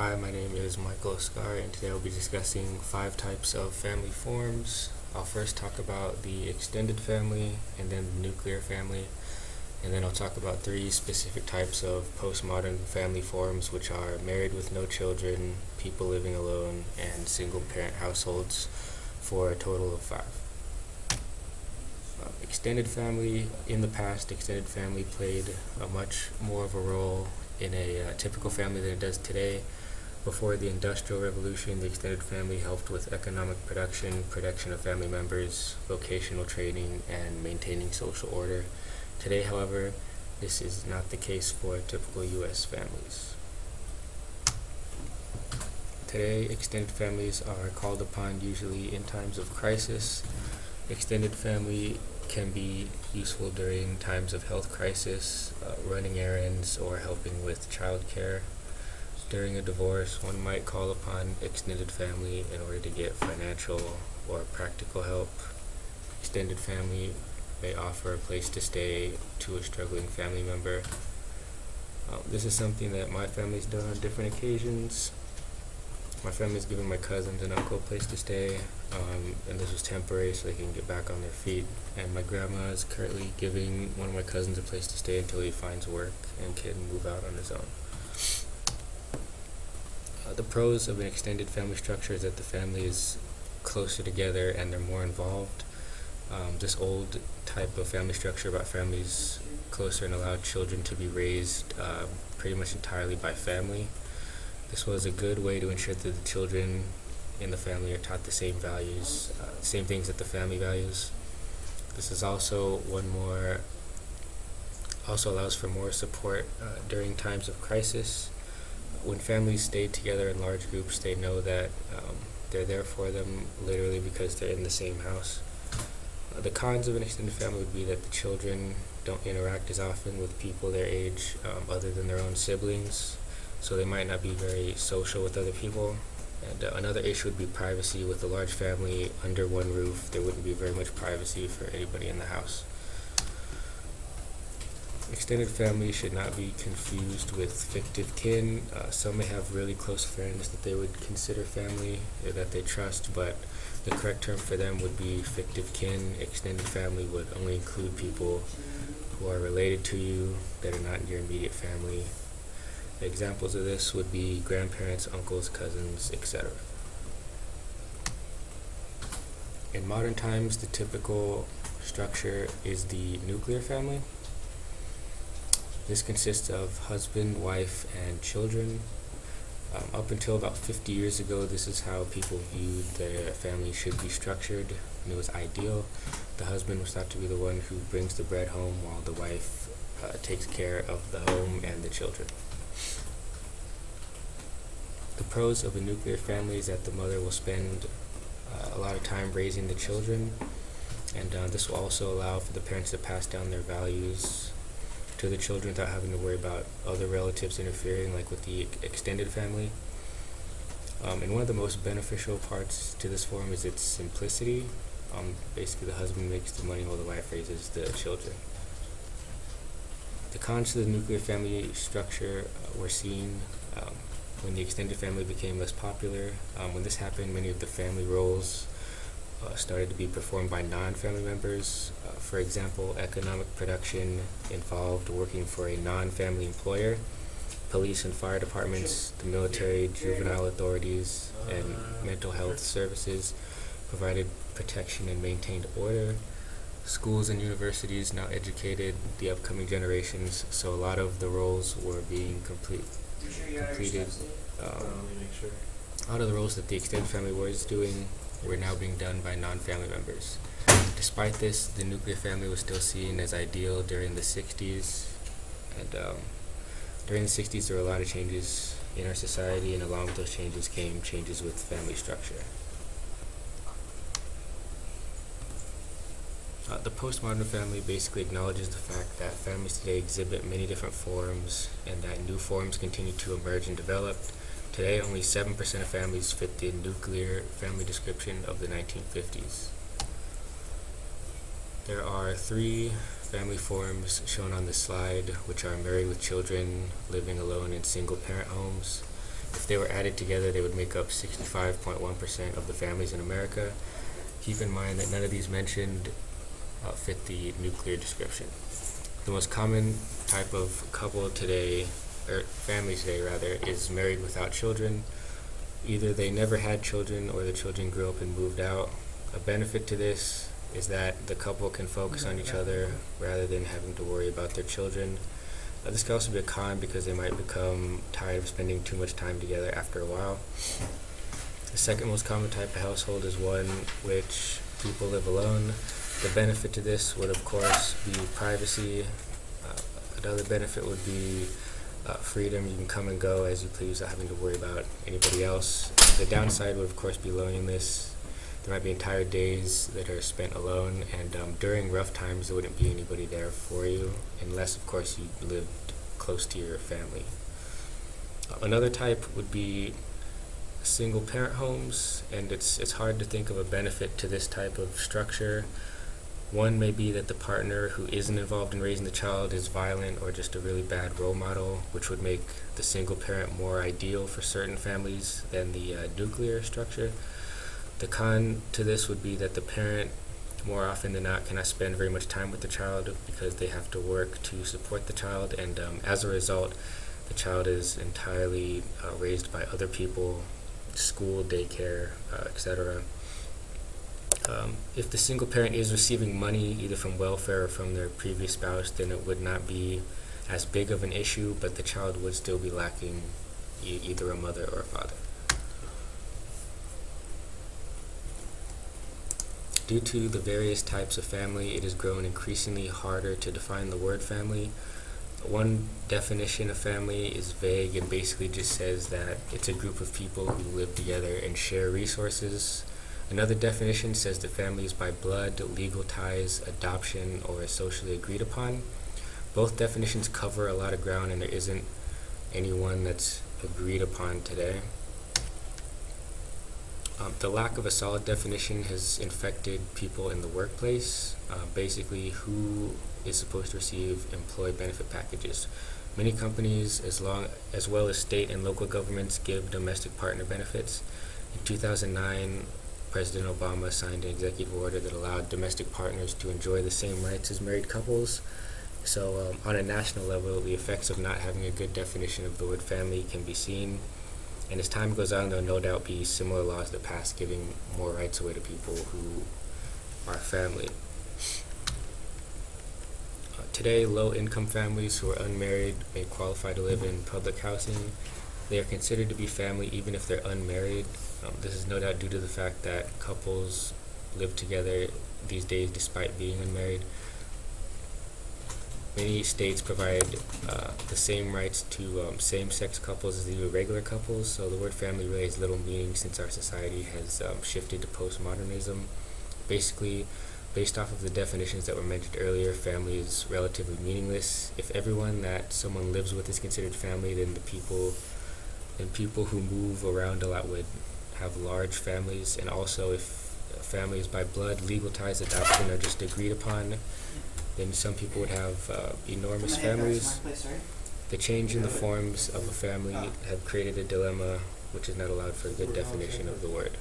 Hi, my name is Michael Oscar, and today I'll be discussing 5 types of family forms. I'll first talk about the extended family, and then the nuclear family, and then I'll talk about 3 specific types of postmodern family forms, which are married with no children, people living alone, and single-parent households, for a total of 5. Extended family, in the past, extended family played a much more of a role in a typical family than it does today. Before the Industrial Revolution, the extended family helped with economic production of family members, vocational training, and maintaining social order. Today, however, this is not the case for typical U.S. families. Today, extended families are called upon usually in times of crisis. Extended family can be useful during times of health crisis, running errands, or helping with childcare. During a divorce, one might call upon extended family in order to get financial or practical help. Extended family may offer a place to stay to a struggling family member. This is something that my family's done on different occasions. My family's given my cousins and uncle a place to stay, and this was temporary so they can get back on their feet. And my grandma is currently giving one of my cousins a place to stay until he finds work and can move out on his own. The pros of an extended family structure is that the family is closer together and they're more involved. This old type of family structure about families closer and allowed children to be raised pretty much entirely by family. This was a good way to ensure that the children in the family are taught the same values, same things that the family values. This is also allows for more support during times of crisis. When families stay together in large groups, they know that they're there for them literally because they're in the same house. The cons of an extended family would be that the children don't interact as often with people their age other than their own siblings, so they might not be very social with other people. And another issue would be privacy. With a large family under one roof, there wouldn't be very much privacy for anybody in the house. Extended family should not be confused with fictive kin. Some may have really close friends that they would consider family, that they trust, but the correct term for them would be fictive kin. Extended family would only include people who are related to you that are not in your immediate family. Examples of this would be grandparents, uncles, cousins, etc. In modern times, the typical structure is the nuclear family. This consists of husband, wife, and children. Up until about 50 years ago, this is how people viewed their family should be structured, and it was ideal. The husband was thought to be the one who brings the bread home, while the wife takes care of the home and the children. The pros of a nuclear family is that the mother will spend a lot of time raising the children, and this will also allow for the parents to pass down their values to the children without having to worry about other relatives interfering, like with the extended family. And one of the most beneficial parts to this form is its simplicity. Basically, the husband makes the money while the wife raises the children. The cons to the nuclear family structure were seen when the extended family became less popular. When this happened, many of the family roles started to be performed by non-family members. For example, economic production involved working for a non-family employer. Police and fire departments, the military, juvenile authorities, and mental health services provided protection and maintained order. Schools and universities now educated the upcoming generations, so a lot of the roles were being completed. A lot of the roles that the extended family was doing were now being done by non-family members. Despite this, the nuclear family was still seen as ideal during the 60s, and during the 60s there were a lot of changes in our society, and along with those changes came changes with family structure. The postmodern family basically acknowledges the fact that families today exhibit many different forms and that new forms continue to emerge and develop. Today, only 7% of families fit the nuclear family description of the 1950s. There are 3 family forms shown on this slide, which are married with children, living alone in single-parent homes, if they were added together, they would make up 65.1% of the families in America. Keep in mind that none of these mentioned fit the nuclear description. The most common type of couple today, or family today rather, is married without children. Either they never had children or the children grew up and moved out. A benefit to this is that the couple can focus on each other rather than having to worry about their children. This can also be a con because they might become tired of spending too much time together after a while. The second most common type of household is one which people live alone. The benefit to this would, of course, be privacy. Another benefit would be freedom. You can come and go as you please without having to worry about anybody else. The downside would, of course, be loneliness. There might be entire days that are spent alone, and during rough times, there wouldn't be anybody there for you, unless, of course, you lived close to your family. Another type would be single-parent homes, and it's hard to think of a benefit to this type of structure. One may be that the partner who isn't involved in raising the child is violent or just a really bad role model, which would make the single parent more ideal for certain families than the nuclear structure. The con to this would be that the parent, more often than not, cannot spend very much time with the child because they have to work to support the child, and as a result, the child is entirely raised by other people, school, daycare, etc. If the single parent is receiving money either from welfare or from their previous spouse, then it would not be as big of an issue, but the child would still be lacking either a mother or a father. Due to the various types of family, it has grown increasingly harder to define the word family. One definition of family is vague and basically just says that it's a group of people who live together and share resources. Another definition says that family is by blood, legal ties, adoption, or socially agreed upon. Both definitions cover a lot of ground, and there isn't any one that's agreed upon today. The lack of a solid definition has infected people in the workplace. Basically, who is supposed to receive employee benefit packages. Many companies, as well as state and local governments, give domestic partner benefits. In 2009, President Obama signed an executive order that allowed domestic partners to enjoy the same rights as married couples. So on a national level, the effects of not having a good definition of the word family can be seen. And as time goes on, there will no doubt be similar laws that pass giving more rights away to people who are family. Today, low-income families who are unmarried may qualify to live in public housing. They are considered to be family even if they're unmarried. This is no doubt due to the fact that couples live together these days despite being unmarried. Many states provide the same rights to same-sex couples as they do regular couples, so the word family really has little meaning since our society has shifted to postmodernism. Basically, based off of the definitions that were mentioned earlier, family is relatively meaningless. If everyone that someone lives with is considered family, then people who move around a lot would have large families, and also if families by blood, legal ties, adoption are just agreed upon, then some people would have enormous families. The change in the forms of a family have created a dilemma which is not allowed for a good definition of the word.